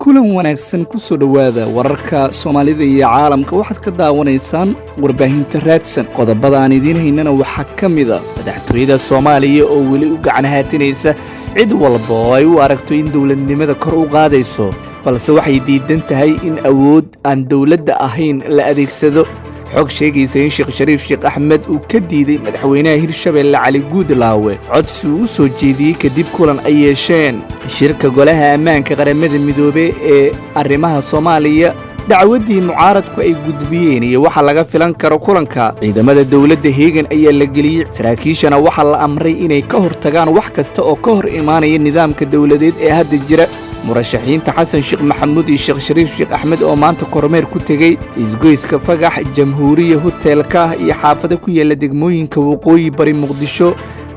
kulan wanaagsan ku soo dhawaada wararka Soomaalida iyo caalamka waxaad ka daawanaysaan warbaahinta raadsan qodobada aan idiin haynana waxa kamida madaxtooyada Soomaaliya oo weli u gacan haatinaysa cid walba oo ay u aragto in dawladnimada kor u qaadayso balse waxay diidan tahay in awood aan dawladda ahayn la adeegsado xog sheegaysa in Sheekh Shariif Sheekh Axmed uu ka diiday madaxweynaha Hirshabelle Cali Guudlaawe codsi uu soo jeediyay kadib kulan ay yeesheen shirka golaha ammaanka qaramada midoobay ee arrimaha Soomaaliya dacwadii mucaaradku ay gudbiyeen iyo waxa laga filan karo kulanka ciidamada dawladda Heegan ayaa la geliyay saraakiishana waxa la amray inay ka hortagaan wax kasta oo ka hor imaanaya nidaamka dawladeed ee hadda jira murashaxiinta xasan sheekh maxamuud iyo sheekh shariif sheekh axmed oo maanta kormeer ku tegay isgoyska fagax jamhuuriya hotelka iyo xaafada ku yaala degmooyinka waqooyi bari muqdisho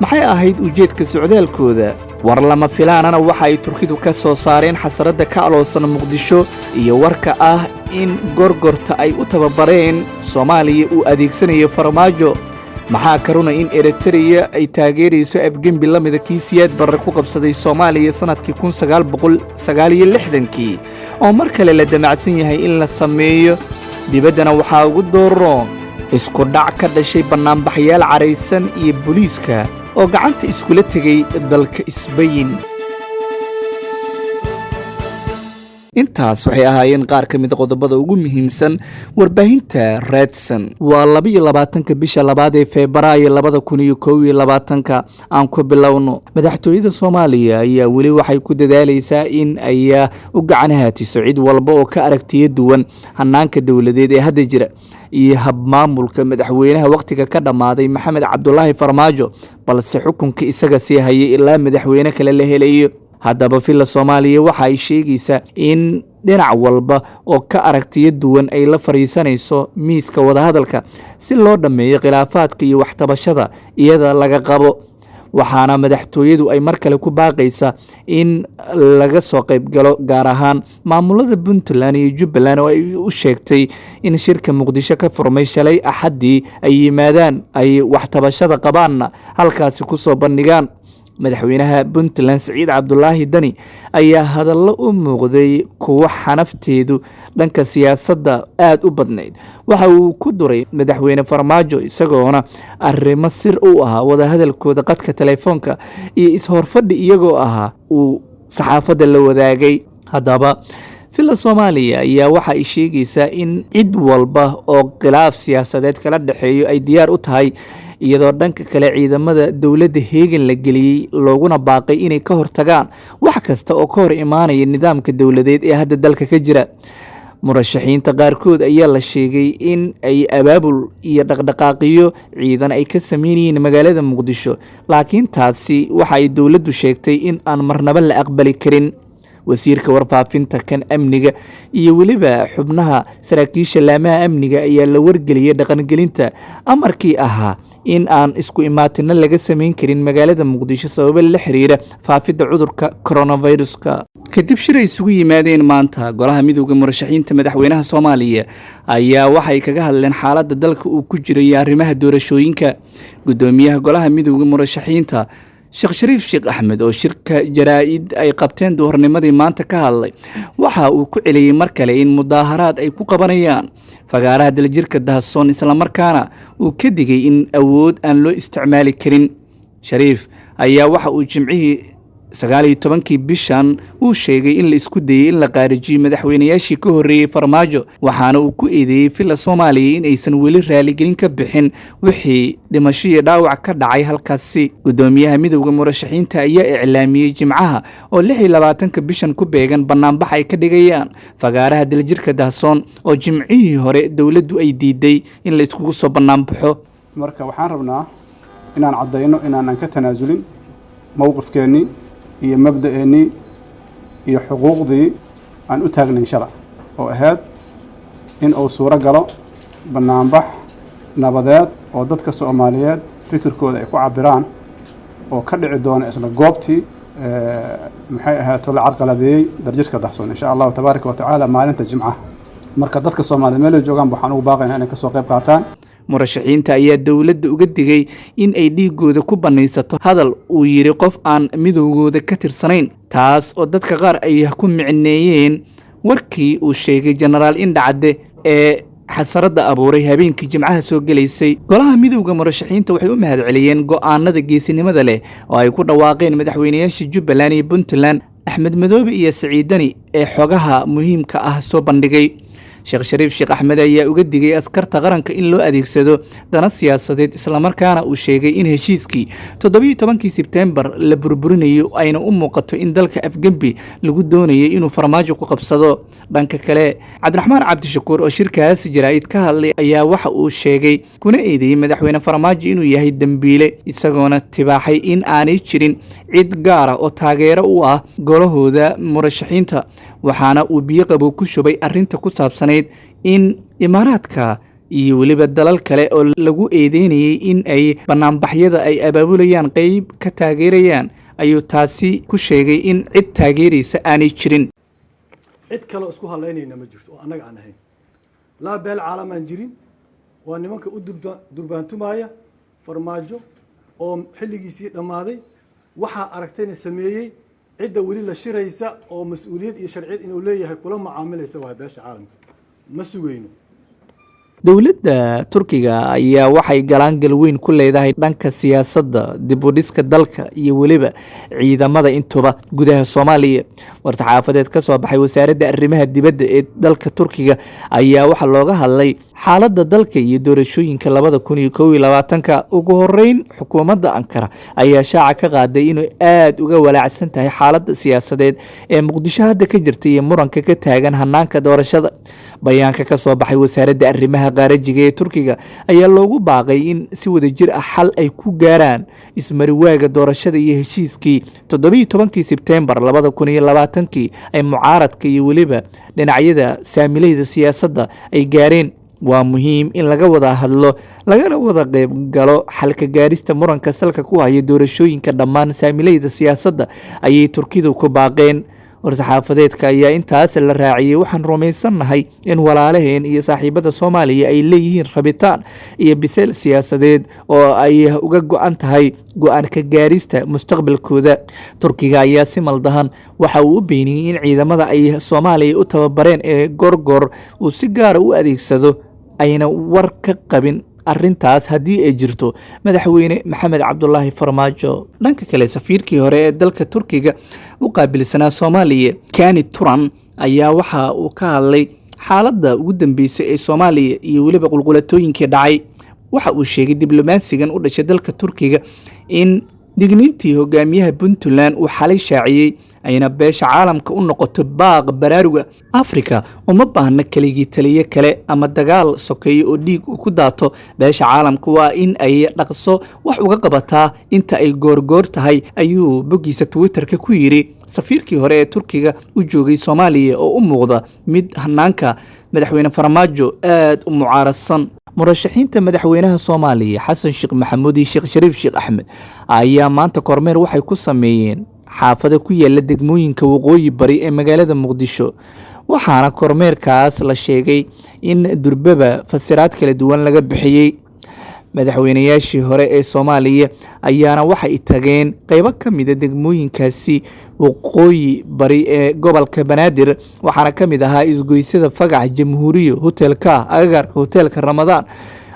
maxay ahayd ujeedka socdaalkooda war lama filaanana waxa ay turkidu ka soo saareen xasarada ka aloosan muqdisho iyo warka ah in gorgorta ay u tababareen Soomaaliya uu adeegsanayo farmaajo maxaa karuna in Eritrea ay taageerayso afgembi lamida kiisiyaad barre ku qabsaday Soomaaliya sanadkii 1969 oo mar kale la damacsan yahay in la sameeyo dibaddana waxa ugu dooro isku dhac ka dhashay banaanbaxyaal careysan iyo booliiska oo gacanta iskula tagay dalka Isbayn intaas waxay ahaayeen qaar ka mid qodobada ugu muhiimsan warbaahinta raadsan waa 22 bisha 2 ee Febraayo 2021 aan ku bilowno madaxtooyada Soomaaliya ayaa weli waxay ku dadaalaysaa in ay u gacan haatiso cid walba oo ka aragtiyo duwan hanaanka dawladeed ee hadda jira iyo hab maamulka madaxweynaha waqtiga ka dhamaaday Maxamed Cabdullaahi Farmaajo balse xukunka isaga sii hayay ilaa madaxweyne kale la helayo haddaba filla Soomaaliya waxa ay sheegaysaa in dhinac walba oo ka aragtiyo duwan ay la fariisanayso miiska wada hadalka si loo dhameeyo khilaafaadka iyo waxtabashada iyada laga qabo waxaana madaxtooyadu ay mar kale ku baaqaysaa in laga soo qayb galo gaar ahaan maamulada Puntland iyo Jubbaland oo ay u sheegtay in shirka Muqdisho ka furmay shalay Axadii ay yimaadaan ay waxtabashada qabaanna halkaasi ku soo bandhigaan madaxweynaha Puntland Saciid Cabdullaahi Dani ayaa hadallo u muuqday kuwa xanafteedu dhanka siyaasadda aad u badnayd waxa uu ku duray madaxweyne Farmaajo isagoona arrimo sir u ah wada hadalkooda qadka telefoonka iyo ishorfadhi iyagoo ah uu saxaafadda la wadaagay haddaba filla Soomaaliya ayaa waxa ay sheegaysaa in cid walba oo khilaaf siyaasadeed kala dhaxeeyo ay diyaar u tahay iyadoo dhanka kale ciidamada dawladda Heegan la geliyay looguna baaqay inay ka hortagaan wax kasta oo ka hor imaanaya nidaamka dawladeed ee hadda dalka ka jira murashaxiinta qaarkood ayaa la sheegay in ay abaabul iyo dhaqdhaqaaqiyo ciidan ay ka sameeyeen magaalada Muqdisho laakiin taasi waxa ay dawladdu sheegtay in aan marnaba la aqbali karin wasiirka warfaafinta kan amniga iyo waliba xubnaha saraakiisha laamaha amniga ayaa la wargeliyay dhaqangelinta amarkii ahaa in aan isku imaatina laga sameyn karin magaalada Muqdisho sabab la xiriira faafida cudurka coronaviruska kadib shir ay isugu yimaadeen maanta golaha midowga murashaxiinta madaxweynaha Soomaaliya ayaa waxay kaga hadleen xaaladda dalka uu ku jiro iyo arrimaha doorashooyinka gudoomiyaha golaha midowga murashaxiinta Sheekh Shariif Sheekh Axmed oo shirka jaraa'id ay qabteen doornimadii maanta ka hadlay waxa uu ku celiyay mar kale in mudaaharaad ay ku qabanayaan fagaaraha daljirka Dahsoon isla markaana uu ka digay in awood aan loo isticmaali karin Shariif ayaa waxa uu jimcihii 19 bishan uu sheegay in la isku dayay in la qaarijiyo madaxweynayaashii ka horeeyay Farmaajo waxaana uu ku eedeeyay filla Soomaaliya in aysan weli raali gelin ka bixin wixii dhimasho iyo dhaawac ka dhacay halkaasi gudoomiyaha midowga murashaxiinta ayaa iclaamiyay jimcaha oo 26 bishan ku beegan banaanbax ay ka dhigayaan fagaaraha daljirka Dahsoon oo jimcihii hore dawladdu ay diiday in la iskugu soo banaanbaxo marka waxaan rabnaa inaan cadeyno inaan ka tanaasulin mowqifkeeni iyo mabda'eeni iyo xuquuqdii aan u taagnay shalay oo ahayd in uu suuro galo banaanbax nabadeed oo dadka Soomaaliyeed fikirkooda ay ku cabiraan oo ka dhici doona isla goobtii maxay ahaato la carqaladeeyay darjirka Dahsoon insha Allah tabaaraka wa tacaala maalinta Jimcaha marka dadka Soomaaliyeed meel ay joogaan waxaan ugu baaqaynaa inay ka soo qayb qaataan murashaxiinta ayaa dowladda uga digay in ay dhiigooda ku banaysato hadal uu yidhi qof aan midoogooda ka tirsanayn, taas oo dadka qaar ay ku micneeyeen warkii uu sheegay jenaraal Indhacde ee xasarada abuuray habeenkii Jimcaha soo galaysay. Golaha midowga murashaxiinta waxay u mahadceliyeen go'aanada geesinimada leh oo ay ku dhawaaqeen madaxweynayaasha Jubbaland iyo Puntland Axmed Madoobe iyo Siciid Dani ee xogaha muhiimka ah soo bandhigay. Sheekh Shariif Sheekh Axmed ayaa uga digay askarta qaranka in loo adeegsado dana siyaasadeed, isla markaana uu sheegay in heshiiskii 17 Sebtembar la burburinayo ayna u muuqato in dalka Afgembi lagu doonayay inuu farmaajo ku qabsado. Dhanka kale, Cabdiraxmaan Cabdishakuur oo shirkaas jaraa'id ka hadlay ayaa waxa uu sheegay kuna eedeeyay madaxweyne farmaajo inuu yahay dambiile, isagoona tibaaxay in aanay jirin cid gaar ah oo taageero u ah golahooda murashaxiinta, waxaana uu biyo qabow ku shubay arrinta ku saabsanayd in Imaaraadka iyo weliba dalal kale oo lagu eedeynayay in ay banaanbaxyada ay abaabulayaan qayb ka taageerayaan, ayuu taasi ku sheegay in cid taageeraysa aanay jirin. cid kale isku haleynayna ma jirto oo annaga aan ahayn, laa beel caalamaan jirin, waa nimanka u durbaantumaya farmaajo oo xilligiisii dhammaaday, waxaa aragtayna sameeyey cidda weli la shiraysa oo mas'uuliyad iyo sharciyad inuu leeyahay kula macaamilaysa waa beesha caalamka. ma sugayno. Dowladda Turkiga ayaa waxay galaangal weyn ku leedahay dhanka siyaasadda, dib u dhiska dalka iyo weliba ciidamada intuba gudaha Soomaaliya. War-saxaafadeed ka soo baxay wasaaradda arrimaha dibadda ee dalka Turkiga ayaa waxa looga hadlay xaaladda dalka iyo doorashooyinka 2021. Ugu horeyn, xukuumadda Ankara ayaa shaaca ka qaaday inay aad uga walaacsan tahay xaaladda siyaasadeed ee Muqdisho hadda ka jirta iyo muranka ka taagan hanaanka doorashada. Bayaanka ka soo baxay wasaaradda arrimaha qaarajiga ee Turkiga ayaa loogu baaqay in si wadajir ah xal ay ku gaaraan ismariwaaga doorashada iyo heshiiskii 17 Sebtembar 2020 ay mucaaradka iyo weliba dhinacyada saamilayda siyaasadda ay gaareen. Waa muhiim in laga wada hadlo lagana wada qayb galo xalka gaarista muranka salka ku haya doorashooyinka dhammaan saamilayda siyaasadda ayay Turkidu ku baaqeen. War-saxaafadeedka ayaa intaas la raaciyay waxaan rumaysanahay in walaalaheen iyo saaxiibada Soomaaliya ay leeyihiin rabitaan iyo bisel siyaasadeed oo ay uga go'an tahay go'aan ka gaarista mustaqbalkooda. Turkiga ayaa si maldahan waxa uu u beeniyay in ciidamada ay Soomaaliya u tababareen ee Gorgor uu si gaar ah u adeegsado ayna war ka qabin arrintaas haddii ay jirto madaxweyne Maxamed Cabdullaahi Farmaajo. Dhanka kale, safiirkii hore ee dalka Turkiga u qaabilsanaa Soomaaliya Kani Turan ayaa waxa uu ka hadlay xaaladda ugu dambeysay ee Soomaaliya iyo weliba qulqulatooyinkii dhacay. Waxa uu sheegay diblomaasigan u dhashay dalka Turkiga in digniintii hogaamiyaha Puntland uu xalay shaaciyay ayna beesha caalamka u noqoto baaq baraaruga. Afrika uma baahna keligii taliye kale ama dagaal sokeeyo oo dhiig ku daato. Beesha caalamka waa in ay dhaqso wax uga qabataa inta ay goorgoor tahay, ayuu boggiisa Twitterka ku yiri safiirkii hore ee Turkiga u joogay Soomaaliya oo u muuqda mid hanaanka madaxweyne Farmaajo aad u mucaaradsan. murashaxiinta madaxweynaha Soomaaliya Xasan Sheekh Maxamuud iyo Sheekh Shariif Sheekh Axmed ayaa maanta kormeer waxay ku sameeyeen xaafado ku yaala degmooyinka waqooyi bari ee magaalada Muqdisho, waxaana kormeerkaas la sheegay in durbaba fasiraad kala duwan laga bixiyay. madaxweynayaashii hore ee Soomaaliya ayaana waxay tageen qaybo ka mid ah degmooyinkaasi waqooyi bari ee gobolka Banaadir, waxaana ka mid ahaa isgoysada Fagax, Jamhuuriyo, Hotelka, agagaarka Hotelka Ramadaan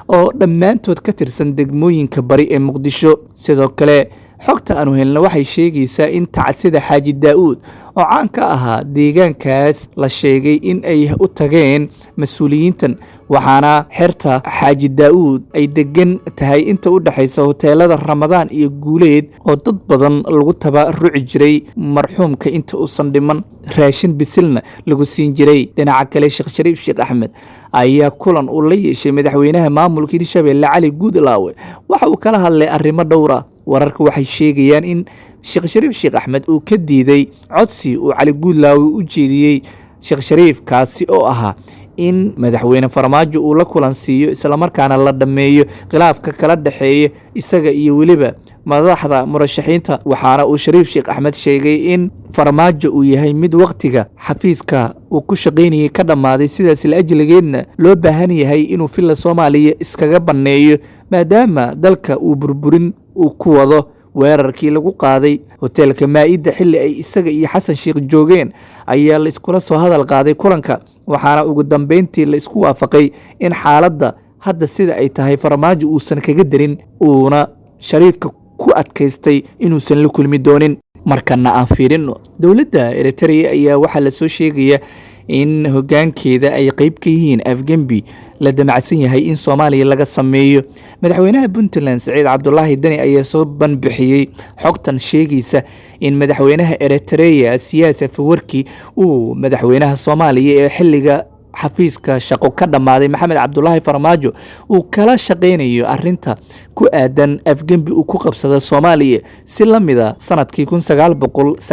oo dhammaantood ka tirsan degmooyinka bari ee Muqdisho. Sidoo kale, xogta aanu helna waxay sheegaysaa in tacsida Xaaji Daa'uud oo caan ka ahaa deegaankaas la sheegay in ay u tageen mas'uuliyiintan, waxaana xerta Xaaji Daa'uud ay degan tahay inta u dhaxaysa hoteelada Ramadaan iyo Guuleed oo dad badan lagu tabaruci jiray marxuumka inta uusan dhiman, raashin bisilna lagu siin jiray. Dhinaca kale, Sheekh Shariif Sheekh Axmed ayaa kulan uu la yeeshay madaxweynaha maamulka Hirshabelle Cali Guudlaawe waxa uu kala hadlay arrimo dhowr ah. Wararka waxay sheegayaan in Sheekh Shariif Sheekh Axmed uu ka diiday codsi uu Cali Guudlaawe u jeediyey Sheekh Shariif kaasi oo ahaa in madaxweyne farmaajo uu la kulansiiyo islamarkaana la dhammeeyo khilaafka kala dhexeeya isaga iyo weliba madaxda murashaxiinta. waxaana uu shariif sheekh axmed sheegay in farmaajo uu yahay mid wakhtiga xafiiska uu ku shaqaynayay ka dhammaaday, sidaas la ajligeedna loo baahan yahay inuu filla Soomaaliya iskaga banneeyo maadaama dalka uu burburin uu ku wado. weerarkii lagu qaaday hoteelka Maa'ida xilli ay isaga iyo Xasan Sheekh joogeen ayaa la iskula soo hadal qaaday kulanka, waxaana ugu dambeyntii la isku waafaqay in xaaladda hadda sida ay tahay farmaajo uusan kaga darin, uuna shariifka ku adkaystay inuusan la kulmi doonin. markana aan fiirino dowladda Eritrea ayaa waxaa la soo sheegaya in hoggaankeeda ay qayb ka yihiin afgembi la damacsan yahay in Soomaaliya laga sameeyo. madaxweynaha Puntland Saciid Cabdullaahi Dani ayaa soo banbixiyay xogtan sheegaysa in madaxweynaha Eritrea Siyaas Afwerki uu madaxweynaha Soomaaliya ee xilliga xafiiska shaqo ka dhammaaday Maxamed Cabdullaahi Farmaajo uu kala shaqeynayo arinta ku aadan afgembi uu ku qabsaday Soomaaliya si la mid ah sanadkii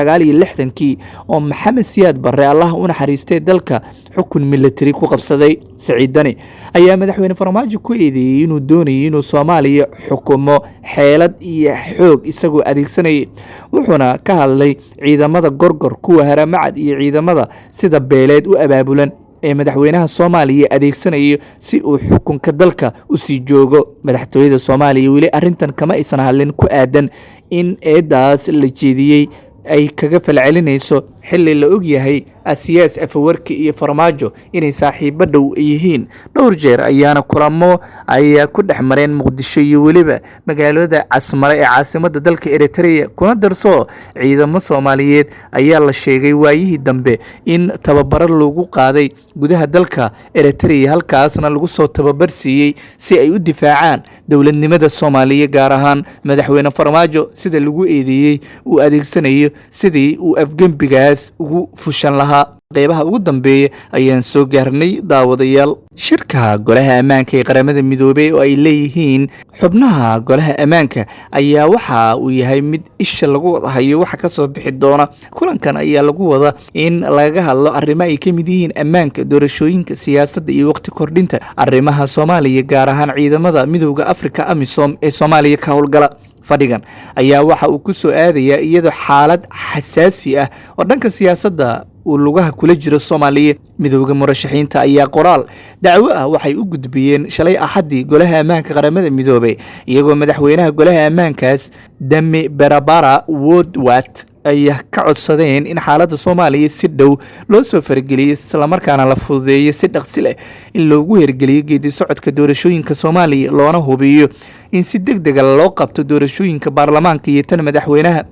1969 oo Maxamed Siyaad Barre Allah u naxariistay dalka xukun military ku qabsaday. Saciid Dani ayaa madaxweyne Farmaajo ku eedeeyay inuu doonayo inuu Soomaaliya xukumo xeelad iyo xoog isagoo adeegsanayay, wuxuuna ka hadlay ciidamada gorgor kuwa haramacad iyo ciidamada sida beeleed u abaabulan ee madaxweynaha Soomaaliya adeegsanayo si uu xukunka dalka u sii joogo. madaxtooyada Soomaaliya weli arintan kama aysan hadlin ku aadan in eedaas la jeediyay ay kaga falcelinayso xilli la og yahay Siyaas Afwerki iyo Farmaajo inay saaxiibo dhow yihiin. dhowr jeer ayaana kulamo ay ku dhexmareen Muqdisho iyo weliba magaalada Casmare ee caasimadda dalka Eritrea. kuna darso ciidamo Soomaaliyeed ayaa la sheegay waayihii dambe in tababaro lagu qaaday gudaha dalka Eritrea, halkaasna lagu soo tababar siiyey si ay u difaacaan dowladnimada Soomaaliya, gaar ahaan madaxweyne Farmaajo sida lagu eedeeyay uu adeegsanayo sidii uu afgembigaas ugu fushan lahaa. qeybaha ugu dambeeya ayaan soo gaarnay daawadayaal. shirka golaha ammaanka ee qaramada midoobay oo ay leeyihiin xubnaha golaha ammaanka ayaa waxa uu yahay mid isha lagu hayo waxa ka soo bixi doona. kulankan ayaa lagu wada in laga hadlo arrimo ay ka mid yihiin ammaanka, doorashooyinka, siyaasadda iyo waqti kordhinta arrimaha Soomaaliya, gaar ahaan ciidamada midowga Afrika AMISOM ee Soomaaliya ka howlgala. fadhigan ayaa waxa uu ku soo aadaya iyadoo xaalad xasaasi ah oo dhanka siyaasadda uu lugaha kula jiro Soomaaliya. midowga murashaxiinta ayaa qoraal dacwo ah waxay u gudbiyeen shalay Axadii golaha ammaanka qaramada midoobay, iyagoo madaxweynaha golaha ammaankaas Dami Barabara Woodward ay ka codsadeen in xaaladda Soomaaliya si dhow loo soo fargeliyo isla markaana la fududeeyo si dhaqsi leh in loogu hirgeliyo geedi socodka doorashooyinka Soomaaliya, loona hubiyo in si degdeg ah loo qabto doorashooyinka baarlamaanka iyo tan madaxweynaha.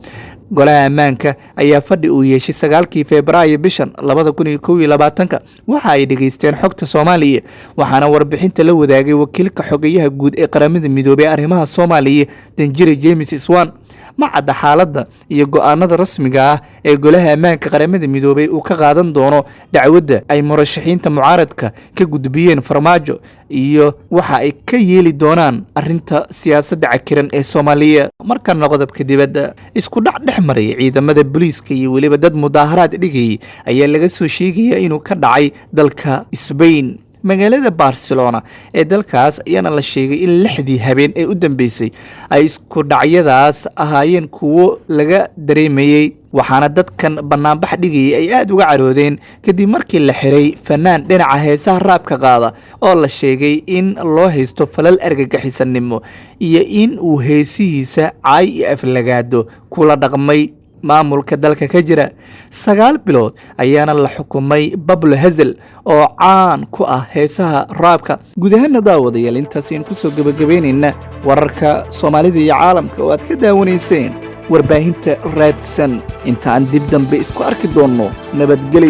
golaha ammaanka ayaa fadhi uu yeeshay 9 Febraayo bishan 2021 waxa ay dhageysteen xogta Soomaaliya, waxaana warbixinta la wadaagay wakiilka xogayaha guud ee qaramada midoobay arrimaha Soomaaliya Danjire James Iswan. ma cadda xaaladda iyo go'aanada rasmiga ah ee golaha ammaanka qaramada midoobay uu ka qaadan doono dacwadda ay murashaxiinta mucaaradka ka gudbiyeen Farmaajo iyo waxa ay ka yeeli doonaan arinta siyaasadda cakiran ee Soomaaliya. markana qodobka dibadda, isku dhac dhex maray ciidamada booliiska iyo weliba dad mudaaharaad dhigay ayaa laga soo sheegaya inuu ka dhacay dalka Spain. magaalada Barcelona ee dalkaas ayaana la sheegay in 6dii habeen ee u dambeysay ay isku dhacyadaas ahaayeen kuwo laga dareemayay, waxaana dadkan banaanbax dhigayay ay aad uga caroodeen kadib markii la xiray fanaan dhinaca heesaha raabka qaada oo la sheegay in loo haysto falal argagixisanimo iyo in uu heesihiisa caay iyo aflagaado kula dhaqmay maamulka dalka ka jira. 9 bilood ayaana la xukumay Pablo Hasél oo caan ku ah heesaha raabka. guud ahaan daawadayaal intaas ayaan ku soo gabagabeynayna wararka Soomaalida iyo caalamka oo aad ka daawanayseen warbaahinta Raadsan. inta aan dib dambe isku arki doonno, nabadgelyo.